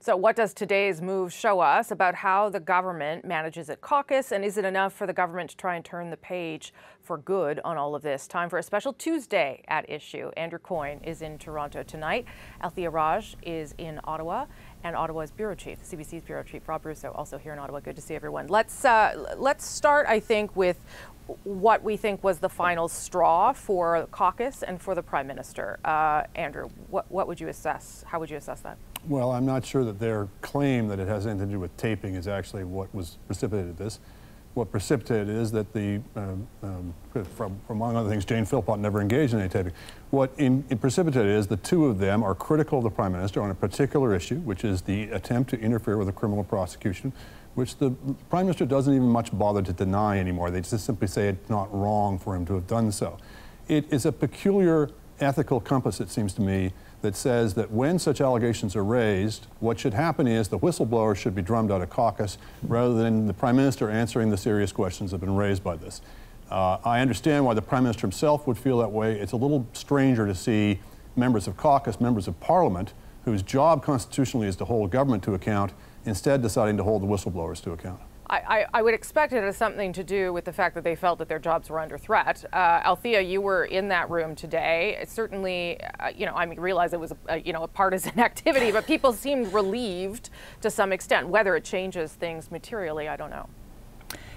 So what does today's move show us about how the government manages its caucus, and is it enough for the government to try and turn the page for good on all of this? Time for a special Tuesday at Issue. Andrew Coyne is in Toronto tonight. Althea Raj is in Ottawa, and Ottawa's bureau chief, CBC's bureau chief, Rob Russo, also here in Ottawa. Good to see everyone. Let's start, I think, with what we think was the final straw for the caucus and for the Prime Minister. Andrew, what would you assess? How would you assess that? Well, I'm not sure that their claim that it has anything to do with taping is actually what was precipitated this. What precipitated is that from among other things, Jane Philpott never engaged in any taping. What precipitated is the two of them are critical of the Prime Minister on a particular issue, which is the attempt to interfere with a criminal prosecution, which the Prime Minister doesn't even much bother to deny anymore. They just simply say it's not wrong for him to have done so. It is a peculiar ethical compass, it seems to me, that says that when such allegations are raised, what should happen is the whistleblower should be drummed out of caucus rather than the Prime Minister answering the serious questions that have been raised by this. I understand why the Prime Minister himself would feel that way. It's a little stranger to see members of caucus, members of Parliament, whose job constitutionally is to hold government to account, instead deciding to hold the whistleblowers to account. I would expect it has something to do with the fact that they felt that their jobs were under threat. Althea, you were in that room today. It certainly, I realize it was a partisan activity, but people seemed relieved to some extent. Whether it changes things materially, I don't know.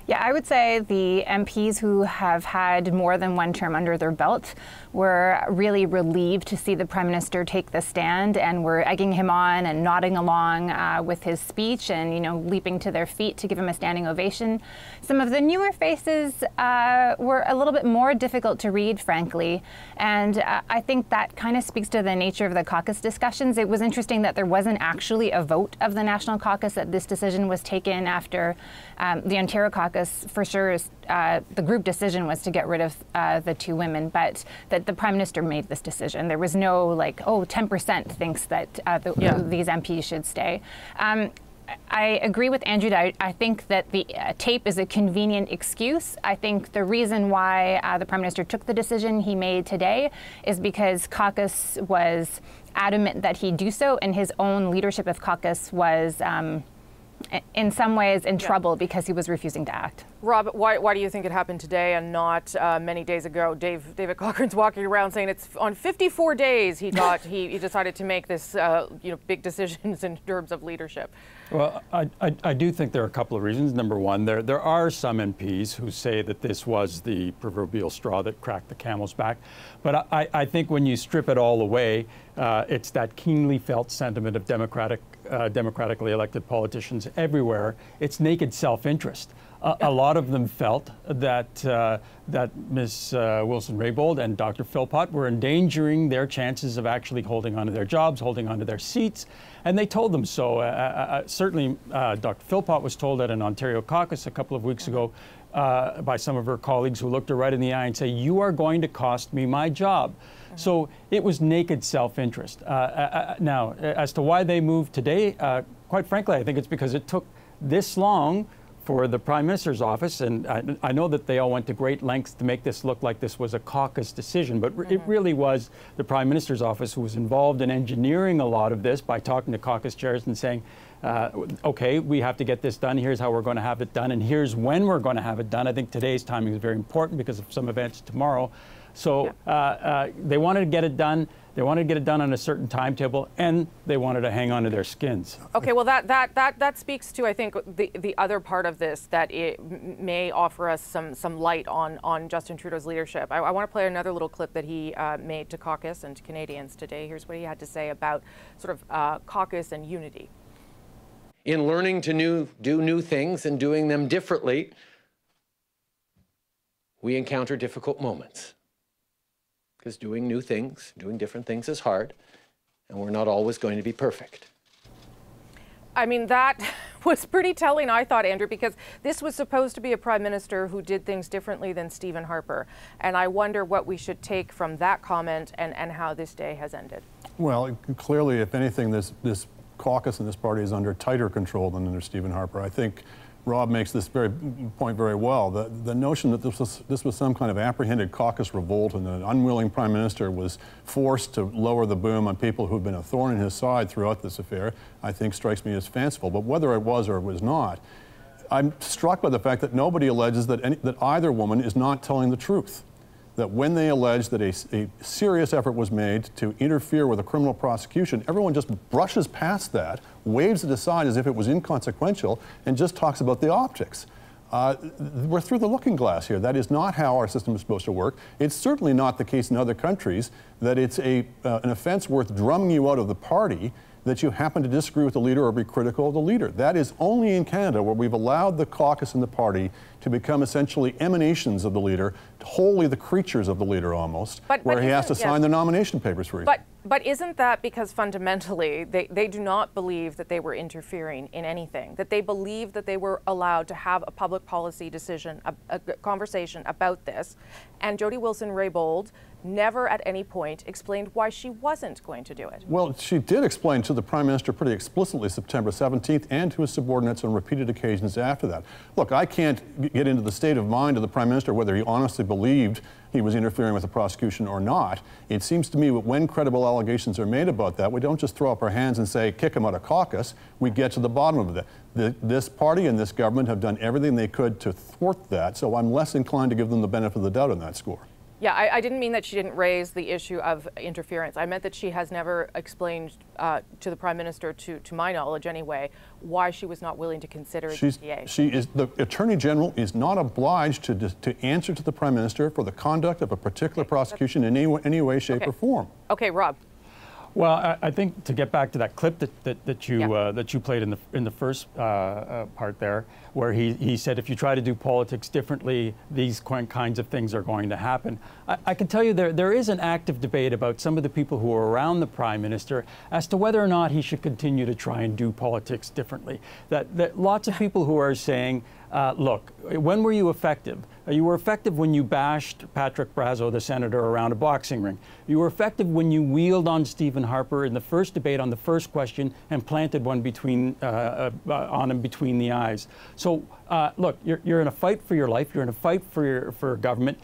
Yeah, I would say the MPs who have had more than one term under their belt were really relieved to see the Prime Minister take the stand, and were egging him on and nodding along with his speech and, leaping to their feet to give him a standing ovation. Some of the newer faces were a little bit more difficult to read, frankly, and I think that kind of speaks to the nature of the caucus discussions. It was interesting that there wasn't actually a vote of the National Caucus, that this decision was taken after the Ontario Caucus. For sure, the group decision was to get rid of the two women, but that the Prime Minister made this decision. There was no 10% thinks that these MPs should stay. I agree with Andrew that I think that the tape is a convenient excuse. I think the reason why the Prime Minister took the decision he made today is because caucus was adamant that he do so, and his own leadership of caucus was in some ways in trouble because he was refusing to act. Rob, why do you think it happened today and not many days ago? David Cochrane's walking around saying it's on 54 days he decided to make this big decisions in terms of leadership. Well, I do think there are a couple of reasons. Number one, there are some MPs who say that this was the proverbial straw that cracked the camel's back. But I think when you strip it all away, it's that keenly felt sentiment of democratically elected politicians everywhere. It's naked self-interest. A lot of them felt that that Ms. Wilson-Raybould and Dr. Philpott were endangering their chances of actually holding onto their jobs, holding onto their seats, and they told them so. Certainly, Dr. Philpott was told at an Ontario caucus a couple of weeks ago by some of her colleagues who looked her right in the eye and say, "You are going to cost me my job." So it was naked self-interest. Now, as to why they moved today, quite frankly, I think it's because it took this long for the Prime Minister's office, and I know that they all went to great lengths to make this look like this was a caucus decision, but it really was the Prime Minister's office who was involved in engineering a lot of this by talking to caucus chairs and saying, okay, we have to get this done, here's how we're going to have it done, and here's when we're going to have it done. I think today's timing is very important because of some events tomorrow. So they wanted to get it done. They wanted to get it done on a certain timetable, and they wanted to hang on to their skins. Okay, well, that speaks to, I think, the other part of this, that it may offer us some light on Justin Trudeau's leadership. I want to play another little clip that he made to caucus and to Canadians today. Here's what he had to say about sort of caucus and unity. In learning to do new things and doing them differently, we encounter difficult moments. Because doing new things, doing different things is hard, and we're not always going to be perfect. I mean, that was pretty telling, I thought, Andrew, because this was supposed to be a Prime Minister who did things differently than Stephen Harper. And I wonder what we should take from that comment and how this day has ended. Well, clearly, if anything, this caucus and this party is under tighter control than under Stephen Harper. I think Rob makes this point very well. The notion that this was some kind of apprehended caucus revolt and an unwilling prime minister was forced to lower the boom on people who've been a thorn in his side throughout this affair, I think strikes me as fanciful. But whether it was or it was not, I'm struck by the fact that nobody alleges that either woman is not telling the truth. That when they allege that a serious effort was made to interfere with a criminal prosecution, everyone just brushes past that, waves it aside as if it was inconsequential, and just talks about the optics. We're through the looking glass here. That is not how our system is supposed to work. It's certainly not the case in other countries that it's an offense worth drumming you out of the party that you happen to disagree with the leader or be critical of the leader. That is only in Canada, where we've allowed the caucus and the party to become essentially emanations of the leader, wholly the creatures of the leader almost, where he has to sign the nomination papers for you. But isn't that because fundamentally they do not believe that they were interfering in anything, that they believe that they were allowed to have a public policy decision, a conversation about this, and Jody Wilson-Raybould never at any point explained why she wasn't going to do it? Well, she did explain to the Prime Minister pretty explicitly September 17th and to his subordinates on repeated occasions after that. Look, I can't get into the state of mind of the Prime Minister whether he honestly believed he was interfering with the prosecution or not. It seems to me that when credible allegations are made about that, we don't just throw up our hands and say, kick him out of caucus. We get to the bottom of it. This party and this government have done everything they could to thwart that, so I'm less inclined to give them the benefit of the doubt on that score. Yeah, I didn't mean that she didn't raise the issue of interference. I meant that she has never explained to the Prime Minister, to my knowledge anyway, why she was not willing to consider the Attorney General is not obliged to answer to the Prime Minister for the conduct of a particular prosecution in any way, shape, or form. Okay, Rob. Well, I think to get back to that clip that you played in the first part there, where he said if you try to do politics differently, these kinds of things are going to happen. I can tell you there is an active debate about some of the people who are around the Prime Minister as to whether or not he should continue to try and do politics differently. That lots of people who are saying, look, when were you effective? You were effective when you bashed Patrick Brazo, the senator, around a boxing ring. You were effective when you wheeled on Stephen Harper in the first debate on the first question and planted one on him between the eyes. So, look, you're in a fight for your life. You're in a fight for government.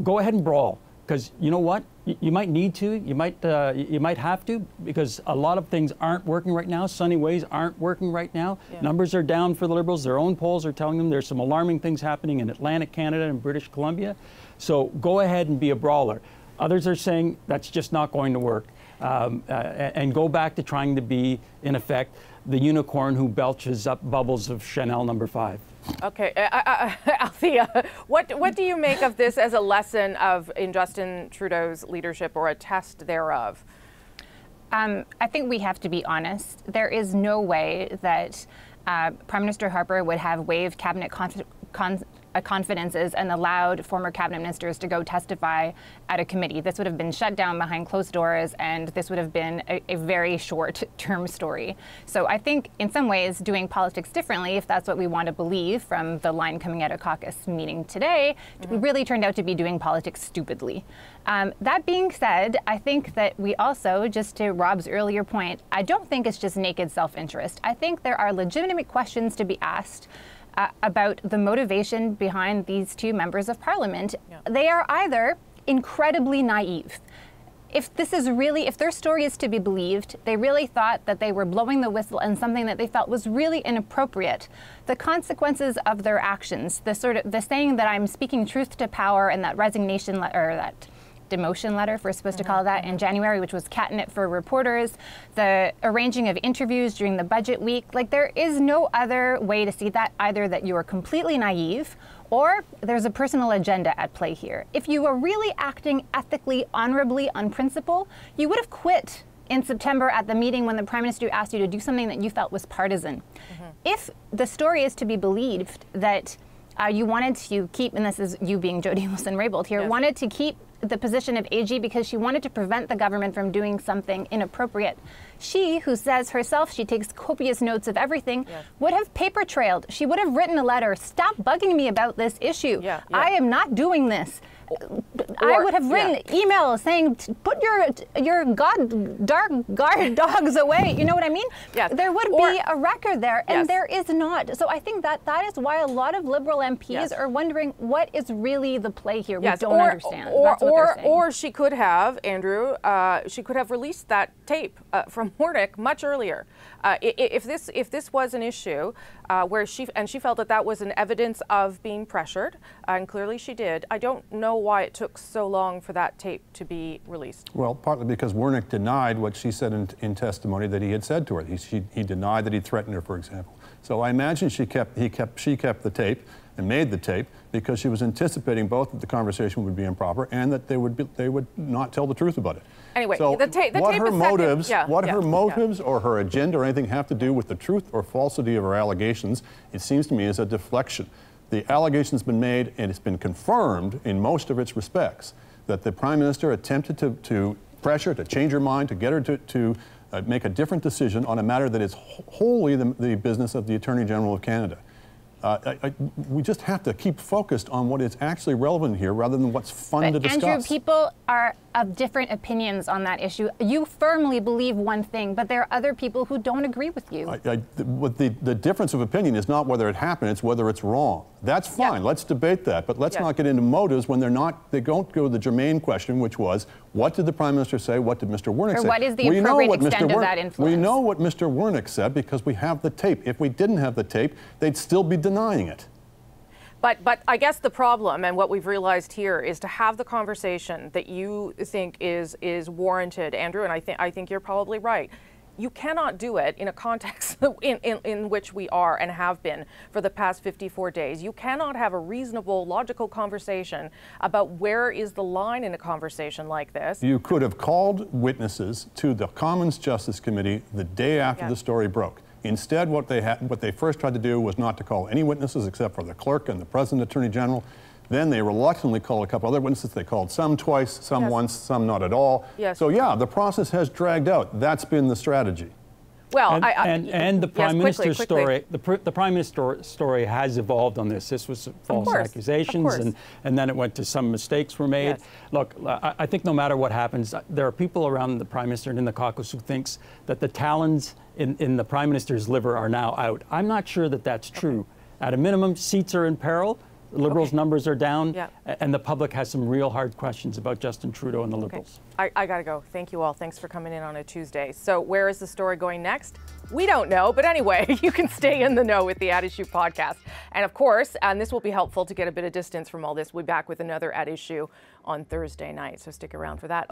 Go ahead and brawl, because you know what? You might need to. You might have to, because a lot of things aren't working right now. Sunny ways aren't working right now. Yeah. Numbers are down for the Liberals. Their own polls are telling them there's some alarming things happening in Atlantic Canada and British Columbia. So go ahead and be a brawler. Others are saying that's just not going to work, and go back to trying to be, in effect, the unicorn who belches up bubbles of Chanel No. 5. Okay, Althea, what do you make of this as a lesson in Justin Trudeau's leadership, or a test thereof? I think we have to be honest. There is no way that Prime Minister Harper would have waived cabinet confidences and allowed former cabinet ministers to go testify at a committee. This would have been shut down behind closed doors, and this would have been a very short-term story. So I think in some ways doing politics differently, if that's what we want to believe from the line coming out of caucus meeting today, really turned out to be doing politics stupidly. That being said, I think that we also, just to Rob's earlier point, I don't think it's just naked self-interest. I think there are legitimate questions to be asked about the motivation behind these two members of Parliament. Yeah. They are either incredibly naive. If their story is to be believed, they really thought that they were blowing the whistle on something that they felt was really inappropriate. The consequences of their actions, the saying that I'm speaking truth to power, and that resignation or that demotion letter, if we're supposed to call it that, in January, which was catnip for reporters, the arranging of interviews during the budget week. Like, there is no other way to see that, either that you are completely naive or there's a personal agenda at play here. If you were really acting ethically, honorably, on principle, you would have quit in September at the meeting when the Prime Minister asked you to do something that you felt was partisan. If the story is to be believed that you wanted to keep, and this is you being Jody Wilson-Raybould here, wanted to keep the position of AG because she wanted to prevent the government from doing something inappropriate, She, who says herself she takes copious notes of everything, would have paper trailed. She would have written a letter, stop bugging me about this issue. I am not doing this. I would have written emails saying, put your dark guard dogs away. You know what I mean? There would be a record there, and there is not. So I think that is why a lot of Liberal MPs are wondering what is really the play here. We don't understand. Or she could have, Andrew, she could have released that tape from Warnick much earlier. If this was an issue where she felt that was an evidence of being pressured, and clearly she did, I don't know why it took so long for that tape to be released. Well, partly because Warnick denied what she said in testimony that he had said to her. He denied that he threatened her, for example. So I imagine she kept the tape and made the tape because she was anticipating both that the conversation would be improper and that they would not tell the truth about it. Anyway, so the tape what her motives, her motives or her agenda or anything have to do with the truth or falsity of her allegations, it seems to me is a deflection. The allegation's been made and it's been confirmed in most of its respects that the Prime Minister attempted to pressure, to change her mind, to get her to make a different decision on a matter that is wholly the business of the Attorney General of Canada. We just have to keep focused on what is actually relevant here rather than what's fun to discuss. Andrew, people are of different opinions on that issue. You firmly believe one thing, but there are other people who don't agree with you. The difference of opinion is not whether it happened, it's whether it's wrong. That's fine. Let's debate that, but let's not get into motives when they don't go to the germane question, which was, what did the Prime Minister say? What did Mr. Warnick say? Or what is the appropriate extent of that influence? We know what Mr. Warnick said because we have the tape. If we didn't have the tape, they'd still be denying it. But I guess the problem, and what we've realized here, is to have the conversation that you think is warranted, Andrew, and I think you're probably right. You cannot do it in a context in which we are and have been for the past 54 days. You cannot have a reasonable, logical conversation about where is the line in a conversation like this. You could have called witnesses to the Commons Justice Committee the day after the story broke. Instead, what they first tried to do was not to call any witnesses except for the clerk and the President Attorney General. Then they reluctantly called a couple other witnesses. They called some twice, some once, some not at all. So yeah, the process has dragged out. That's been the strategy. Well, and the Prime Minister's story, the Prime Minister's story has evolved on this. This was false accusations, and then it went to some mistakes were made. Look, I think no matter what happens, there are people around the Prime Minister and in the caucus who thinks that the talons in the Prime Minister's liver are now out. I'm not sure that that's true. At a minimum, seats are in peril. The Liberals' numbers are down, and the public has some real hard questions about Justin Trudeau and the Liberals. I got to go. Thank you all. Thanks for coming in on a Tuesday. So where is the story going next? We don't know. But anyway, you can stay in the know with the At Issue podcast. And of course, and this will be helpful to get a bit of distance from all this, we'll be back with another At Issue on Thursday night. So stick around for that.